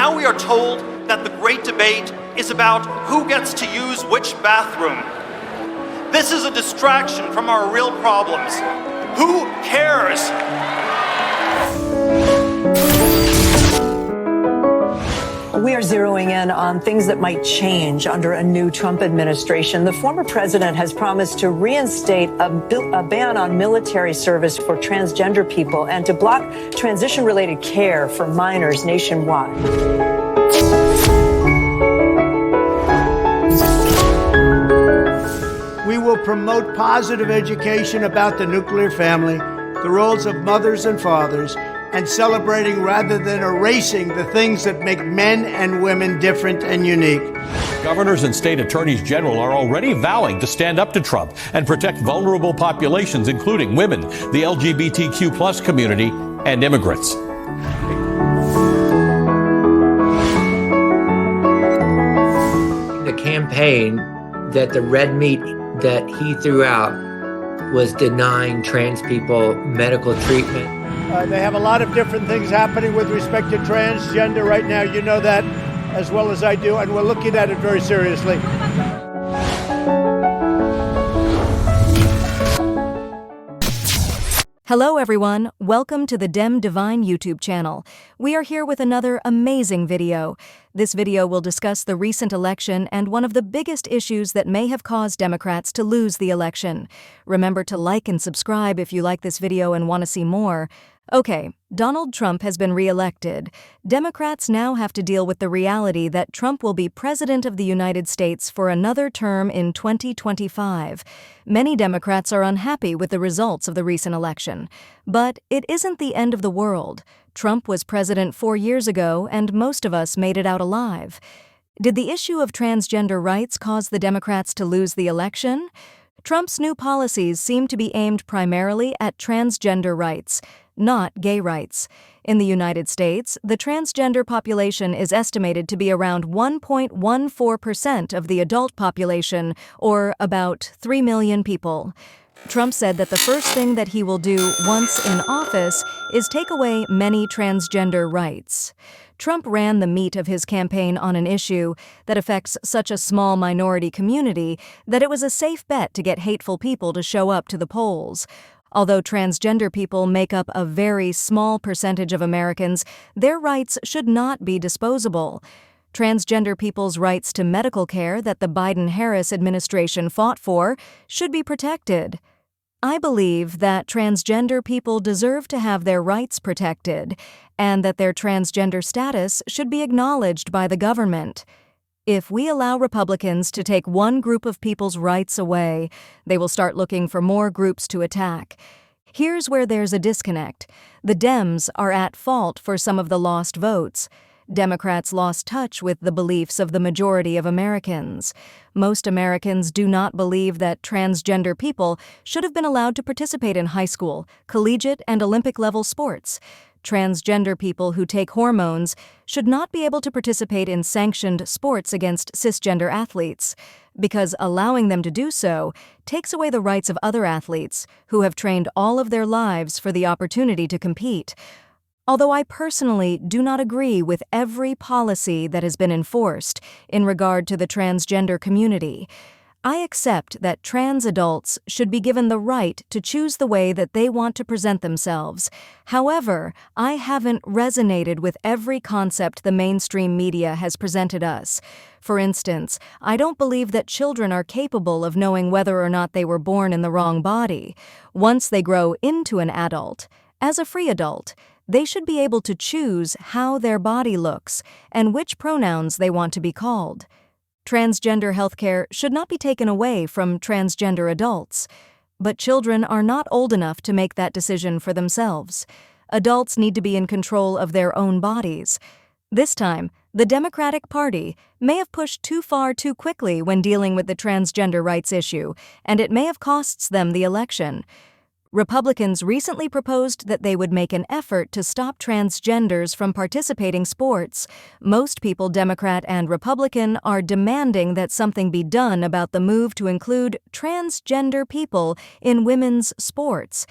now we are told that the great debate is about who gets to use which bathroom. This is a distraction from our real problems. Who cares? We are zeroing in on things that might change under a new Trump administration. The former president has promised to reinstate a ban on military service for transgender people and to block transition-related care for minors nationwide. We will promote positive education about the nuclear family, the roles of mothers and fathers, and celebrating rather than erasing the things that make men and women different and unique. Governors and state attorneys general are already vowing to stand up to Trump and protect vulnerable populations, including women, the LGBTQ+ community, and immigrants. The campaign that the red meat that he threw out was denying trans people medical treatment. They have a lot of different things happening with respect to transgender right now. You know that as well as I do, and we're looking at it very seriously. Hello, everyone. Welcome to the Dem Divine YouTube channel. We are here with another amazing video. This video will discuss the recent election and one of the biggest issues that may have caused Democrats to lose the election. Remember to like and subscribe if you like this video and want to see more. Okay, Donald Trump has been re-elected. Democrats now have to deal with the reality that Trump will be President of the United States for another term in 2025. Many Democrats are unhappy with the results of the recent election. But it isn't the end of the world. Trump was president 4 years ago, and most of us made it out alive. Did the issue of transgender rights cause the Democrats to lose the election? Trump's new policies seem to be aimed primarily at transgender rights, not gay rights. In the United States, the transgender population is estimated to be around 1.14% of the adult population, or about 3 million people. Trump said that the first thing that he will do once in office is take away many transgender rights. Trump ran the meat of his campaign on an issue that affects such a small minority community that it was a safe bet to get hateful people to show up to the polls. Although transgender people make up a very small percentage of Americans, their rights should not be disposable. Transgender people's rights to medical care that the Biden-Harris administration fought for should be protected. I believe that transgender people deserve to have their rights protected, and that their transgender status should be acknowledged by the government. If we allow Republicans to take one group of people's rights away, they will start looking for more groups to attack. Here's where there's a disconnect. The Dems are at fault for some of the lost votes. Democrats lost touch with the beliefs of the majority of Americans. Most Americans do not believe that transgender people should have been allowed to participate in high school, collegiate, and Olympic-level sports. Transgender people who take hormones should not be able to participate in sanctioned sports against cisgender athletes, because allowing them to do so takes away the rights of other athletes who have trained all of their lives for the opportunity to compete. Although I personally do not agree with every policy that has been enforced in regard to the transgender community, I accept that trans adults should be given the right to choose the way that they want to present themselves. However, I haven't resonated with every concept the mainstream media has presented us. For instance, I don't believe that children are capable of knowing whether or not they were born in the wrong body. Once they grow into an adult, as a free adult, they should be able to choose how their body looks and which pronouns they want to be called. Transgender healthcare should not be taken away from transgender adults, but children are not old enough to make that decision for themselves. Adults need to be in control of their own bodies. This time, the Democratic Party may have pushed too far too quickly when dealing with the transgender rights issue, and it may have cost them the election. Republicans recently proposed that they would make an effort to stop transgenders from participating sports. Most people, Democrat and Republican, are demanding that something be done about the move to include transgender people in women's sports.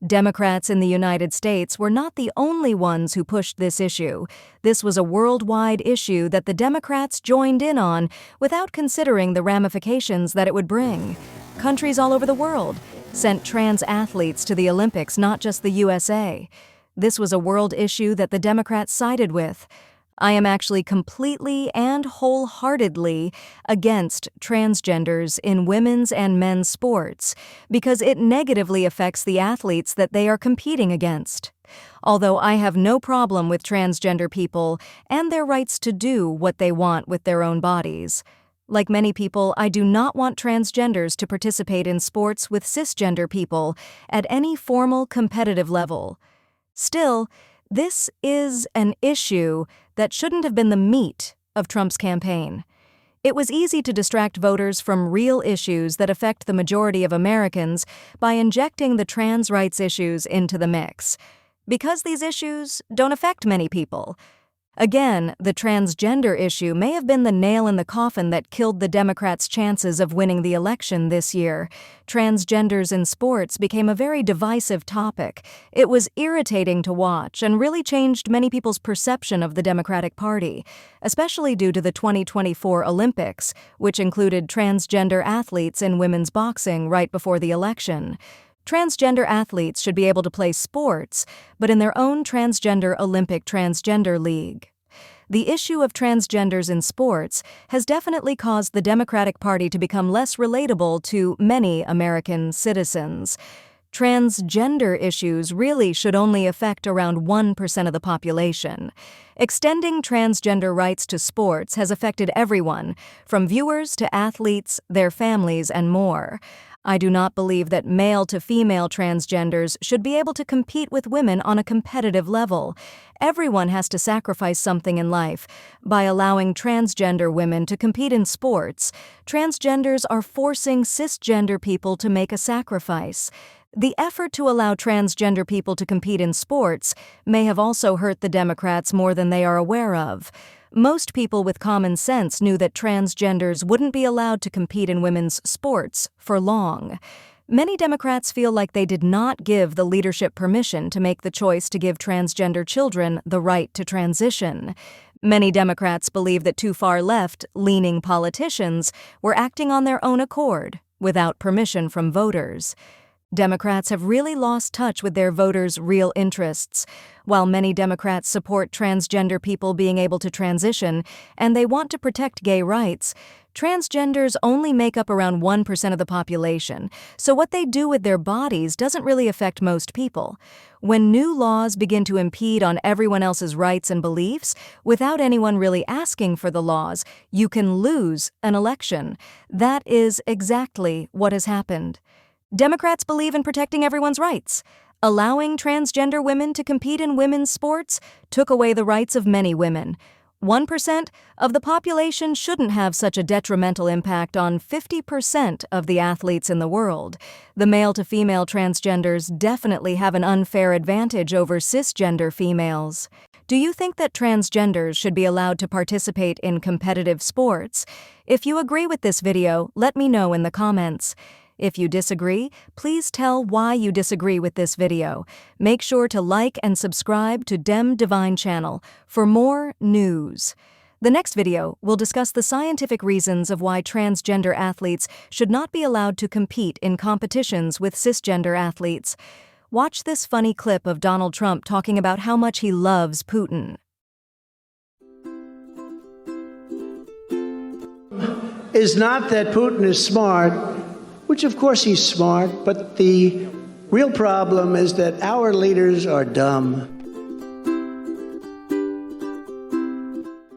Democrats in the United States were not the only ones who pushed this issue. This was a worldwide issue that the Democrats joined in on without considering the ramifications that it would bring. Countries all over the world sent trans athletes to the Olympics, not just the USA. This was a world issue that the Democrats sided with. I am actually completely and wholeheartedly against transgenders in women's and men's sports because it negatively affects the athletes that they are competing against. Although I have no problem with transgender people and their rights to do what they want with their own bodies. Like many people, I do not want transgenders to participate in sports with cisgender people at any formal competitive level. Still, this is an issue that shouldn't have been the meat of Trump's campaign. It was easy to distract voters from real issues that affect the majority of Americans by injecting the trans rights issues into the mix, because these issues don't affect many people. Again, the transgender issue may have been the nail in the coffin that killed the Democrats' chances of winning the election this year. Transgenders in sports became a very divisive topic. It was irritating to watch and really changed many people's perception of the Democratic Party, especially due to the 2024 Olympics, which included transgender athletes in women's boxing right before the election. Transgender athletes should be able to play sports, but in their own transgender Olympic transgender league. The issue of transgenders in sports has definitely caused the Democratic Party to become less relatable to many American citizens. Transgender issues really should only affect around 1% of the population. Extending transgender rights to sports has affected everyone, from viewers to athletes, their families, and more. I do not believe that male-to-female transgenders should be able to compete with women on a competitive level. Everyone has to sacrifice something in life. By allowing transgender women to compete in sports, transgenders are forcing cisgender people to make a sacrifice. The effort to allow transgender people to compete in sports may have also hurt the Democrats more than they are aware of. Most people with common sense knew that transgenders wouldn't be allowed to compete in women's sports for long. Many Democrats feel like they did not give the leadership permission to make the choice to give transgender children the right to transition. Many Democrats believe that too far left-leaning politicians were acting on their own accord, without permission from voters. Democrats have really lost touch with their voters' real interests. While many Democrats support transgender people being able to transition and they want to protect gay rights, transgenders only make up around 1% of the population, so what they do with their bodies doesn't really affect most people. When new laws begin to impede on everyone else's rights and beliefs, without anyone really asking for the laws, you can lose an election. That is exactly what has happened. Democrats believe in protecting everyone's rights. Allowing transgender women to compete in women's sports took away the rights of many women. 1% of the population shouldn't have such a detrimental impact on 50% of the athletes in the world. The male-to-female transgenders definitely have an unfair advantage over cisgender females. Do you think that transgenders should be allowed to participate in competitive sports? If you agree with this video, let me know in the comments. If you disagree, please tell why you disagree with this video. Make sure to like and subscribe to Dem Divine channel for more news. The next video will discuss the scientific reasons of why transgender athletes should not be allowed to compete in competitions with cisgender athletes. Watch this funny clip of Donald Trump talking about how much he loves Putin. Is not that Putin is smart, which of course he's smart, but the real problem is that our leaders are dumb.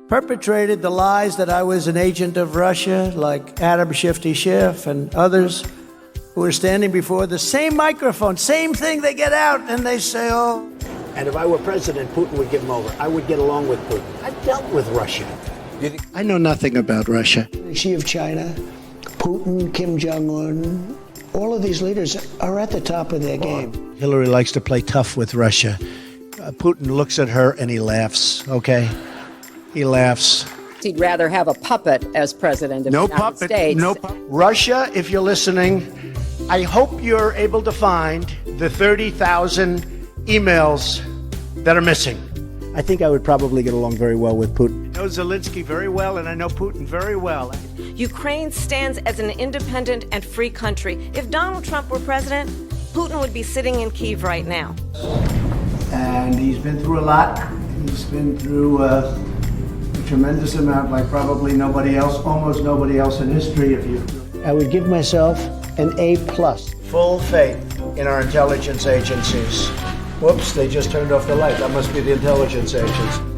Perpetrated the lies that I was an agent of Russia, like Adam Shifty Schiff and others who are standing before the same microphone, same thing, they get out and they say, oh. And if I were president, Putin would give him over. I would get along with Putin. I've dealt with Russia. I know nothing about Russia. Xi of China, Putin, Kim Jong-un, all of these leaders are at the top of their game. Hillary likes to play tough with Russia. Putin looks at her and he laughs, okay? He laughs. He'd rather have a puppet as president of the United States. No puppet. Russia, if you're listening, I hope you're able to find the 30,000 emails that are missing. I think I would probably get along very well with Putin. I know Zelensky very well, and I know Putin very well. Ukraine stands as an independent and free country. If Donald Trump were president, Putin would be sitting in Kyiv right now. And he's been through a lot. He's been through a tremendous amount, like probably nobody else, almost nobody else in history. I would give myself an A+. Full faith in our intelligence agencies. Whoops, they just turned off the light. That must be the intelligence agents.